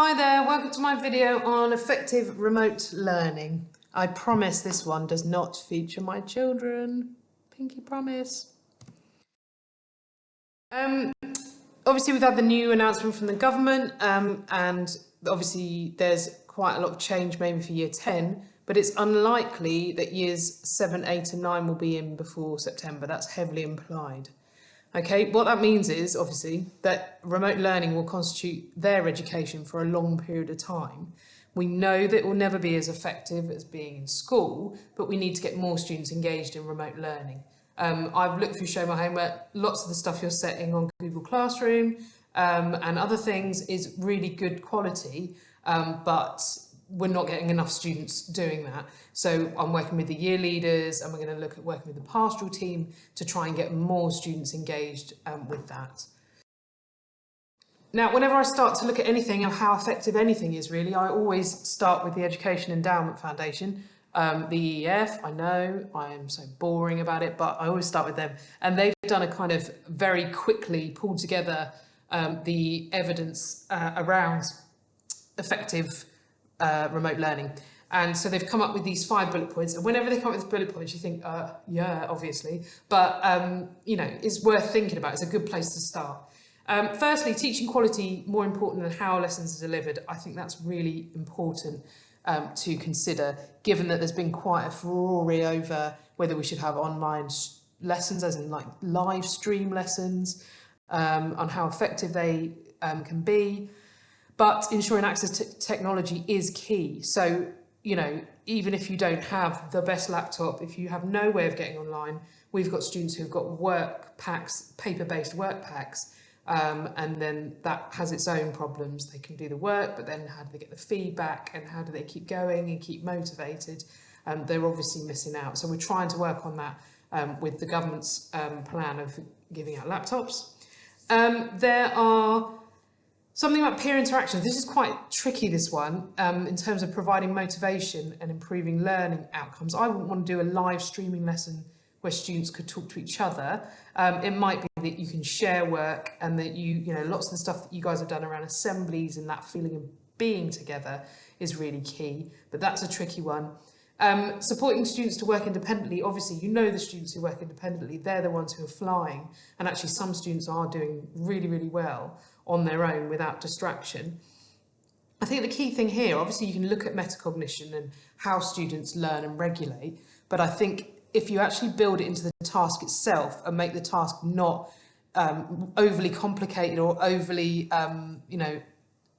Hi there, welcome to my video on effective remote learning. I promise this one does not feature my children. Pinky promise. Obviously we've had the new announcement from the government and obviously there's quite a lot of change maybe for year 10, but it's unlikely that years 7, 8 and 9 will be in before September. That's heavily implied. Okay, what that means is obviously that remote learning will constitute their education for a long period of time. We know that it will never be as effective as being in school, but we need to get more students engaged in remote learning. I've looked through Show My Homework, lots of the stuff you're setting on Google Classroom and other things is really good quality, but we're not getting enough students doing that. So I'm working with the year leaders and we're going to look at working with the pastoral team to try and get more students engaged with that. Now, whenever I start to look at anything of how effective anything is really, I always start with the Education Endowment Foundation. The EEF, I know, I am so boring about it, but I always start with them. And they've done a kind of very quickly pulled together the evidence around effective remote learning. And so they've come up with these 5 bullet points. And whenever they come up with bullet points, you think, yeah, obviously. But, you know, it's worth thinking about. It's a good place to start. Firstly, teaching quality more important than how lessons are delivered. I think that's really important to consider, given that there's been quite a furore over whether we should have online lessons, as in like live stream lessons, on how effective they can be. But ensuring access to technology is key. So, you know, even if you don't have the best laptop, if you have no way of getting online, we've got students who've got work packs, paper-based work packs, and then that has its own problems. They can do the work, but then how do they get the feedback and how do they keep going and keep motivated? They're obviously missing out. So we're trying to work on that with the government's plan of giving out laptops. There are something about peer interaction. This is quite tricky, this one, in terms of providing motivation and improving learning outcomes. I wouldn't want to do a live streaming lesson where students could talk to each other. It might be that you can share work and that you know, lots of the stuff that you guys have done around assemblies and that feeling of being together is really key, but that's a tricky one. Supporting students to work independently, obviously you know the students who work independently, they're the ones who are flying, and actually some students are doing really, really well on their own without distraction. I think the key thing here, obviously you can look at metacognition and how students learn and regulate, but I think if you actually build it into the task itself and make the task not overly complicated or overly, you know,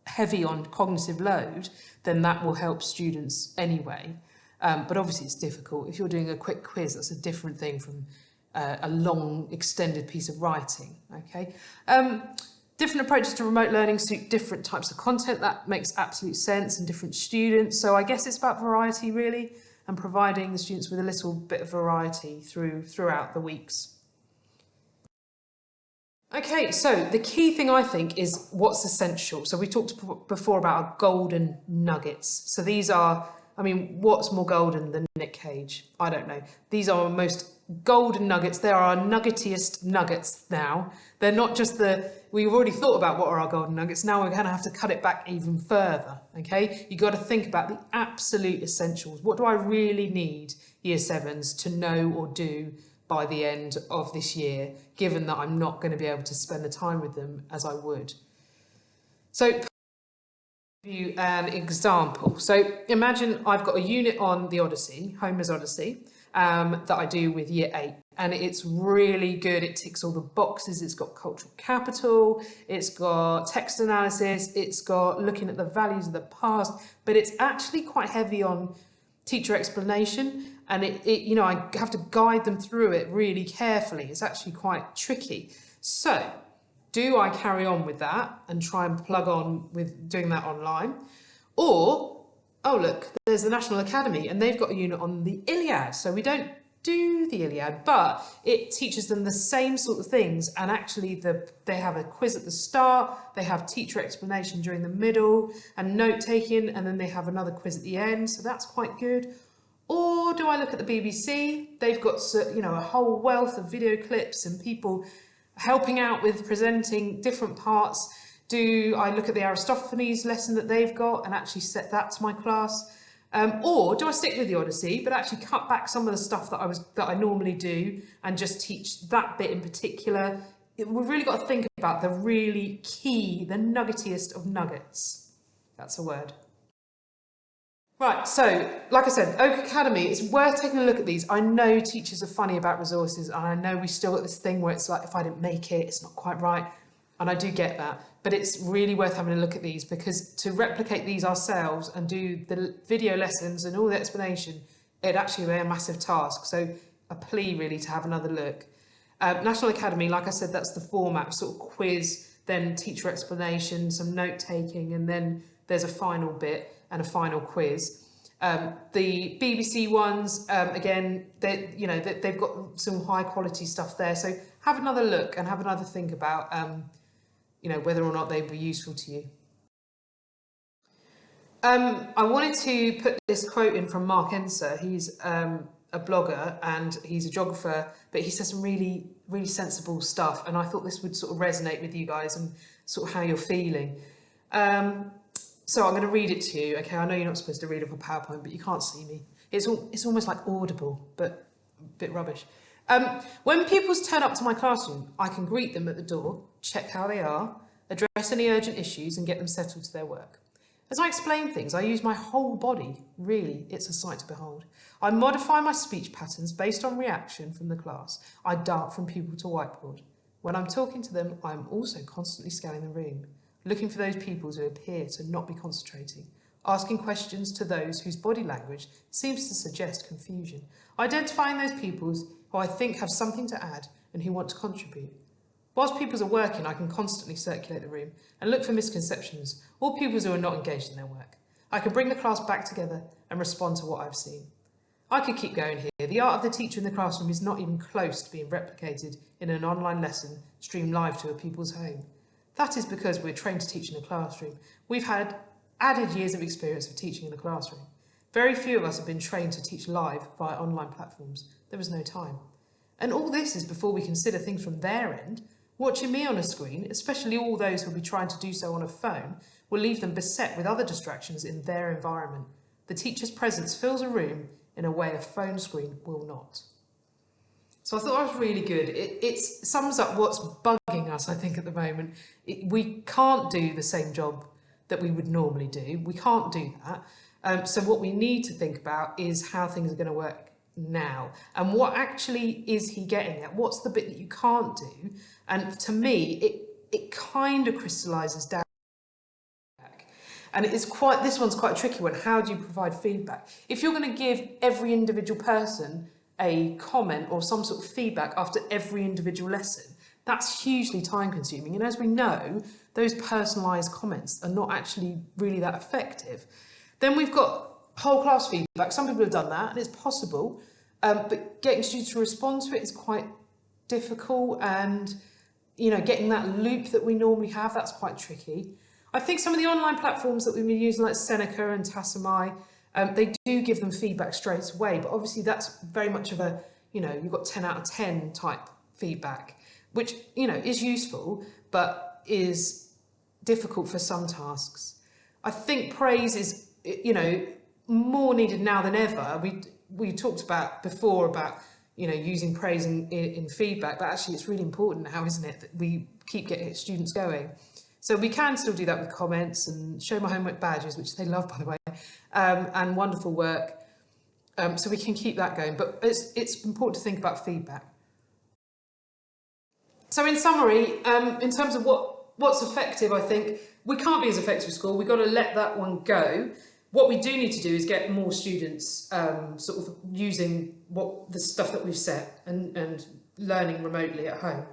heavy on cognitive load, then that will help students anyway. But obviously it's difficult. If you're doing a quick quiz, that's a different thing from a long extended piece of writing, okay? Different approaches to remote learning suit different types of content. That makes absolute sense, and different students. So I guess it's about variety really, and providing the students with a little bit of variety throughout the weeks. Okay, so the key thing I think is what's essential. So we talked before about our golden nuggets. So these are, I mean, what's more golden than Nick Cage? I don't know. These are our most golden nuggets. They are our nuggetiest nuggets now. They're not just we've already thought about what are our golden nuggets. Now we're going to have to cut it back even further, okay? You've got to think about the absolute essentials. What do I really need year 7s to know or do by the end of this year, given that I'm not going to be able to spend the time with them as I would? So, give you an example. So imagine I've got a unit on the Odyssey, Homer's Odyssey, that I do with year 8, and it's really good. It ticks all the boxes. It's got cultural capital, it's got text analysis, it's got looking at the values of the past, but it's actually quite heavy on teacher explanation, and you know, I have to guide them through it really carefully. It's actually quite tricky. So do I carry on with that and try and plug on with doing that online? Or, oh look, there's the National Academy and they've got a unit on the Iliad. So we don't do the Iliad, but it teaches them the same sort of things, and actually they have a quiz at the start, they have teacher explanation during the middle and note taking, and then they have another quiz at the end, so that's quite good. Or do I look at the BBC? They've got, you know, a whole wealth of video clips and people helping out with presenting different parts, Do I look at the Aristophanes lesson that they've got and actually set that to my class? Or do I stick with the Odyssey, but actually cut back some of the stuff that I normally do and just teach that bit in particular? We've really got to think about the really key, the nuggetiest of nuggets. That's a word. Right, so like I said, Oak Academy, it's worth taking a look at these. I know teachers are funny about resources, and I know we still got this thing where it's like, if I didn't make it, it's not quite right. And I do get that, but it's really worth having a look at these, because to replicate these ourselves and do the video lessons and all the explanation, it'd actually be a massive task. So a plea really to have another look. National Academy, like I said, that's the format, sort of quiz, then teacher explanation, some note taking, and then there's a final bit and a final quiz. The BBC ones, again, they've got some high quality stuff there. So have another look and have another think about, whether or not they'd be useful to you. I wanted to put this quote in from Mark Enser. He's a blogger and he's a geographer, but he says some really, really sensible stuff. And I thought this would sort of resonate with you guys and sort of how you're feeling. So I'm going to read it to you. Okay, I know you're not supposed to read off a PowerPoint, but you can't see me. It's almost like audible, but a bit rubbish. When pupils turn up to my classroom, I can greet them at the door, check how they are, address any urgent issues and get them settled to their work. As I explain things, I use my whole body. Really, it's a sight to behold. I modify my speech patterns based on reaction from the class. I dart from pupil to whiteboard. When I'm talking to them, I'm also constantly scanning the room, looking for those pupils who appear to not be concentrating, asking questions to those whose body language seems to suggest confusion, identifying those pupils who I think have something to add and who want to contribute. Whilst pupils are working, I can constantly circulate the room and look for misconceptions or pupils who are not engaged in their work. I can bring the class back together and respond to what I've seen. I could keep going here. The art of the teacher in the classroom is not even close to being replicated in an online lesson streamed live to a pupil's home. That is because we're trained to teach in a classroom. We've had added years of experience of teaching in a classroom. Very few of us have been trained to teach live via online platforms. There was no time. And all this is before we consider things from their end. Watching me on a screen, especially all those who will be trying to do so on a phone, will leave them beset with other distractions in their environment. The teacher's presence fills a room in a way a phone screen will not. So I thought that was really good. It sums up what's bugging us, I think, at the moment. We can't do the same job that we would normally do. We can't do that. So what we need to think about is how things are going to work now and what actually is he getting at? What's the bit that you can't do? And to me, it kind of crystallises down. And this one's quite a tricky one. How do you provide feedback? If you're going to give every individual person a comment or some sort of feedback after every individual lesson, that's hugely time consuming. And as we know, those personalised comments are not actually really that effective. Then we've got whole class feedback. Some people have done that and it's possible, but getting students to respond to it is quite difficult, and getting that loop that we normally have, that's quite tricky. I think some of the online platforms that we've been using, like Seneca and Tassami, they do give them feedback straight away, but obviously that's very much of a, you've got 10 out of 10 type feedback, which, is useful, but is difficult for some tasks. I think praise is, more needed now than ever. We talked about before about, using praise in feedback, but actually it's really important now, isn't it, that we keep getting students going. So we can still do that with comments and show my homework badges, which they love, by the way, and wonderful work. So we can keep that going, but it's important to think about feedback. So in summary, in terms of what's effective, I think we can't be as effective at school. We've got to let that one go. What we do need to do is get more students sort of using the stuff that we've set and learning remotely at home.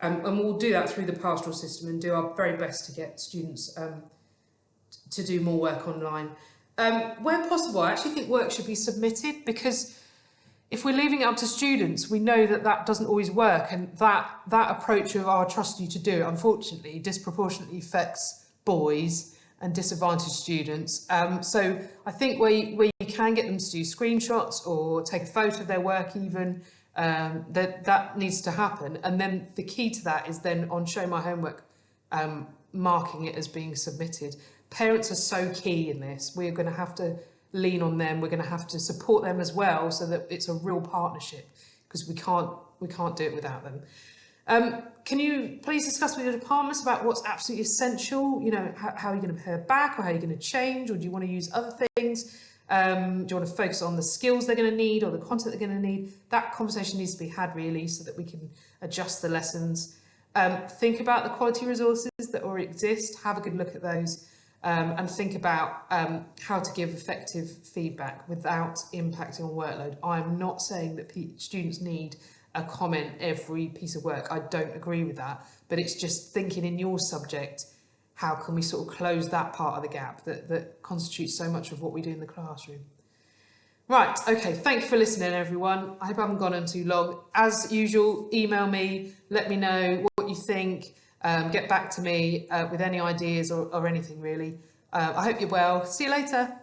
And we'll do that through the pastoral system and do our very best to get students to do more work online. Where possible, I actually think work should be submitted, because if we're leaving it up to students, we know that doesn't always work, and that approach of "I trust you to do it," unfortunately, disproportionately affects boys and disadvantaged students. So I think where you can get them to do screenshots or take a photo of their work even, that needs to happen. And then the key to that is then on Show My Homework marking it as being submitted. Parents are so key in this. We're going to have to lean on them. We're going to have to support them as well, so that it's a real partnership, because we can't do it without them. Can you please discuss with your departments about what's absolutely essential? You know, how are you going to pare back, or how are you going to change, or do you want to use other things? Do you want to focus on the skills they're going to need or the content they're going to need? That conversation needs to be had really, so that we can adjust the lessons. Think about the quality resources that already exist, have a good look at those, and think about how to give effective feedback without impacting on workload. I'm not saying that students need a comment every piece of work. I don't agree with that, but it's just thinking in your subject, how can we sort of close that part of the gap that constitutes so much of what we do in the classroom. Right, okay, thank you for listening, everyone. I hope I haven't gone on too long. As usual, email me, let me know what you think, get back to me with any ideas or anything really. I hope you're well. See you later.